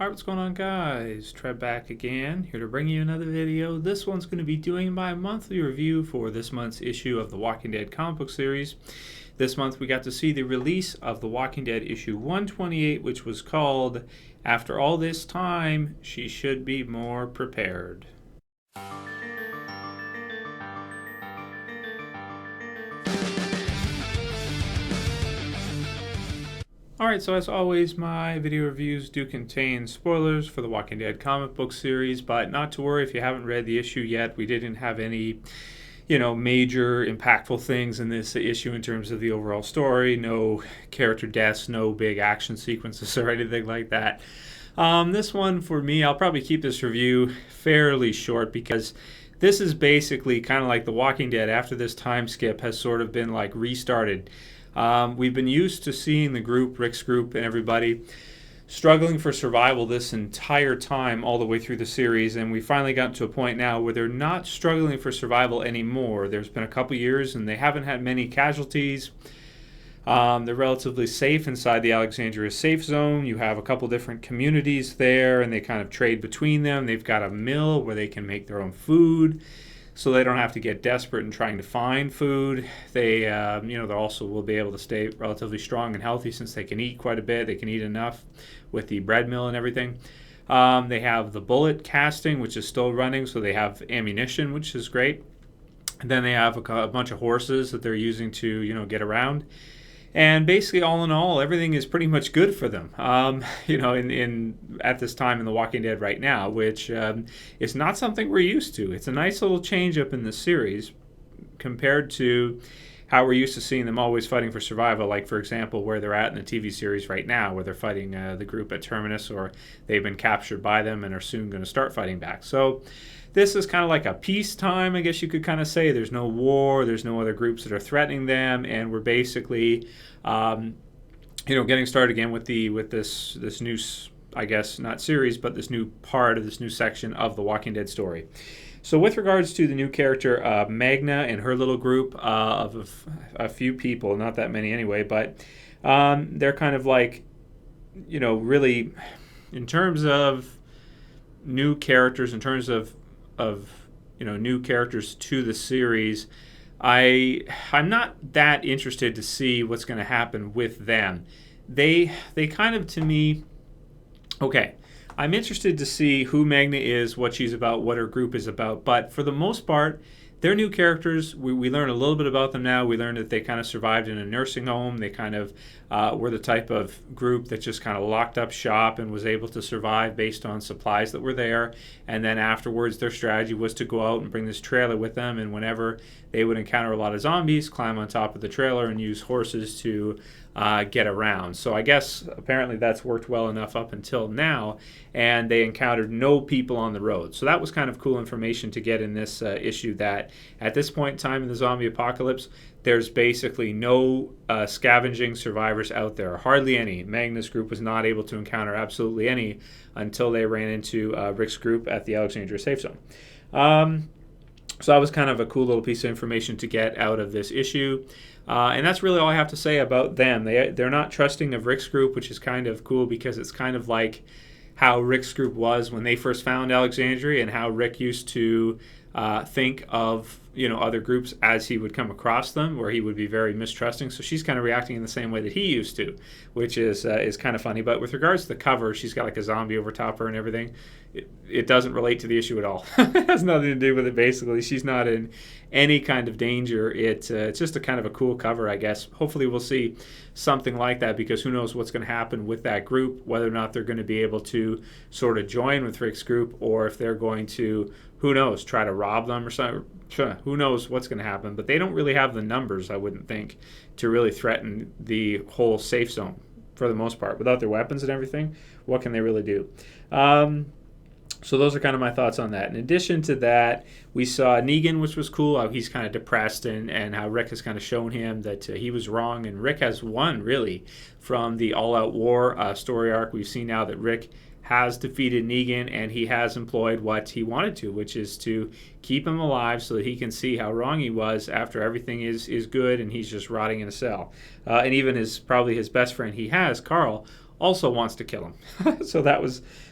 Alright, what's going on, guys? Trev back again, here to bring you another video. This one's going to be doing my monthly review for this month's issue of the Walking Dead comic book series. This month we got to see the release of the Walking Dead issue 128, which was called After All This Time, She Should Be More Prepared. Alright, so as always, my video reviews do contain spoilers for the Walking Dead comic book series, but not to worry if you haven't read the issue yet. We didn't have any, major impactful things in this issue in terms of the overall story. No character deaths, no big action sequences or anything like that. This one, for me, I'll probably keep this review fairly short because this is basically kind of like the Walking Dead after this time skip has sort of been like restarted. We've been used to seeing the group, Rick's group and everybody, struggling for survival this entire time all the way through the series, and we finally gotten to a point now where they're not struggling for survival anymore. There's been a couple years and they haven't had many casualties. They're relatively safe inside the Alexandria safe zone. You have a couple different communities there and they kind of trade between them. They've got a mill where they can make their own food, so they don't have to get desperate in trying to find food. They also will be able to stay relatively strong and healthy since they can eat quite a bit. They can eat enough with the bread mill and everything. They have the bullet casting, which is still running, so they have ammunition, which is great. And then they have a bunch of horses that they're using to, get around. And basically, all in all, everything is pretty much good for them. At this time in The Walking Dead right now, which is not something we're used to. It's a nice little change up in the series compared to how we're used to seeing them always fighting for survival. Like, for example, where they're at in the TV series right now, where they're fighting the group at Terminus, or they've been captured by them and are soon going to start fighting back. So this is kind of like a peacetime, I guess you could kind of say. There's no war, there's no other groups that are threatening them, and we're basically, getting started again with this new, I guess not series, but this new part of this new section of the Walking Dead story. So with regards to the new character Magna and her little group of a few people, not that many anyway, but they're kind of like, really, in terms of new characters, in terms of new characters to the series, I'm not that interested to see what's going to happen with them. They kind of, to me, okay, I'm interested to see who Magna is, what she's about, what her group is about, but for the most part, they're new characters. We learn a little bit about them now. We learned that they kind of survived in a nursing home. They kind of were the type of group that just kind of locked up shop and was able to survive based on supplies that were there. And then afterwards, their strategy was to go out and bring this trailer with them. And whenever they would encounter a lot of zombies, climb on top of the trailer and use horses to get around. So I guess apparently that's worked well enough up until now, and they encountered no people on the road. So that was kind of cool information to get in this issue, that at this point in time in the zombie apocalypse, there's basically no scavenging survivors out there, hardly any. Magna's group was not able to encounter absolutely any until they ran into Rick's group at the Alexandria safe zone. So that was kind of a cool little piece of information to get out of this issue. And that's really all I have to say about them. They're not trusting of Rick's group, which is kind of cool because it's kind of like how Rick's group was when they first found Alexandria, and how Rick used to think of other groups as he would come across them, where he would be very mistrusting. So she's kind of reacting in the same way that he used to, which is kind of funny. But with regards to the cover, she's got like a zombie over top her and everything. It doesn't relate to the issue at all. It has nothing to do with it, basically. She's not in any kind of danger. It's just a kind of a cool cover, I guess. Hopefully we'll see something like that, because who knows what's going to happen with that group, whether or not they're going to be able to sort of join with Rick's group, or if they're going to, who knows, try to rob them or something. Who knows what's going to happen. But they don't really have the numbers, I wouldn't think, to really threaten the whole safe zone for the most part. Without their weapons and everything, what can they really do? So those are kind of my thoughts on that. In addition to that, we saw Negan, which was cool, how he's kind of depressed, and how Rick has kind of shown him that he was wrong, and Rick has won, really, from the all-out war story arc. We've seen now that Rick has defeated Negan, and he has employed what he wanted to, which is to keep him alive so that he can see how wrong he was after everything is good and he's just rotting in a cell. And even probably his best friend he has, Carl, also wants to kill him.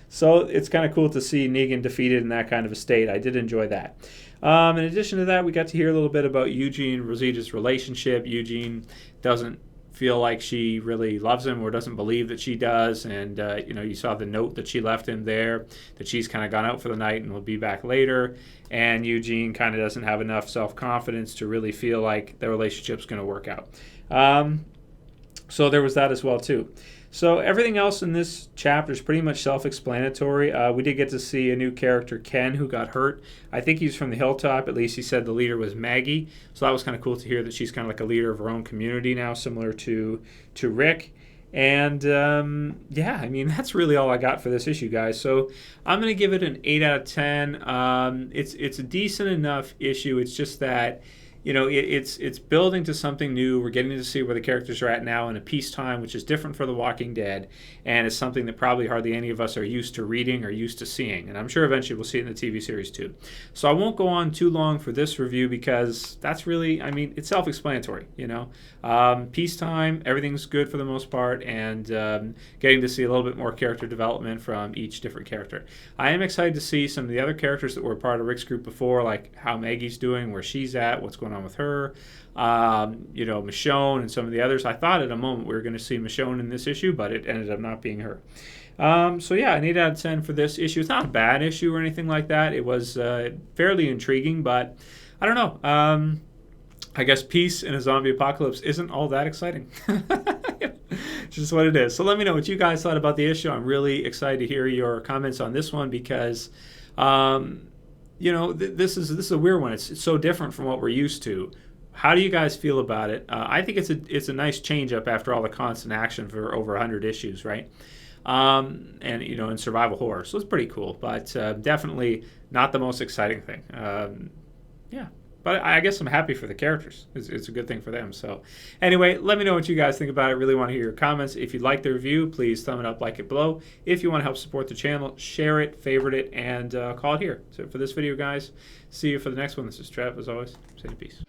So it's kind of cool to see Negan defeated in that kind of a state. I did enjoy that. In addition to that, we got to hear a little bit about Eugene and Rosita's relationship. Eugene doesn't feel like she really loves him or doesn't believe that she does. And, you saw the note that she left him there, that she's kind of gone out for the night and will be back later. And Eugene kind of doesn't have enough self-confidence to really feel like the relationship's going to work out. So there was that as well, too. So everything else in this chapter is pretty much self-explanatory. We did get to see a new character, Ken, who got hurt. I think he's from the hilltop. At least he said the leader was Maggie. So that was kind of cool to hear that she's kind of like a leader of her own community now, similar to Rick. And, I mean, that's really all I got for this issue, guys. So I'm going to give it an 8 out of 10. It's a decent enough issue. It's just that, it's building to something new. We're getting to see where the characters are at now in a peacetime, which is different for The Walking Dead, and it's something that probably hardly any of us are used to reading or used to seeing. And I'm sure eventually we'll see it in the TV series too. So I won't go on too long for this review because that's really, it's self-explanatory, Peacetime, everything's good for the most part, and getting to see a little bit more character development from each different character. I am excited to see some of the other characters that were part of Rick's group before, like how Maggie's doing, where she's at, what's going on with her, Michonne and some of the others. I thought at a moment we were going to see Michonne in this issue, but it ended up not being her. An 8 out of 10 for this issue. It's not a bad issue or anything like that. It was fairly intriguing, but I don't know. I guess peace in a zombie apocalypse isn't all that exciting. Just what it is. So let me know what you guys thought about the issue. I'm really excited to hear your comments on this one because this is a weird one. It's so different from what we're used to. How do you guys feel about it? I think it's a nice change up after all the constant action for over 100 issues, right? And in survival horror, so it's pretty cool. But definitely not the most exciting thing. But I guess I'm happy for the characters. It's a good thing for them. So anyway, let me know what you guys think about it. I really want to hear your comments. If you like the review, please thumb it up, like it below. If you want to help support the channel, share it, favorite it, and call it here. So for this video, guys, see you for the next one. This is Trev, as always. Say peace.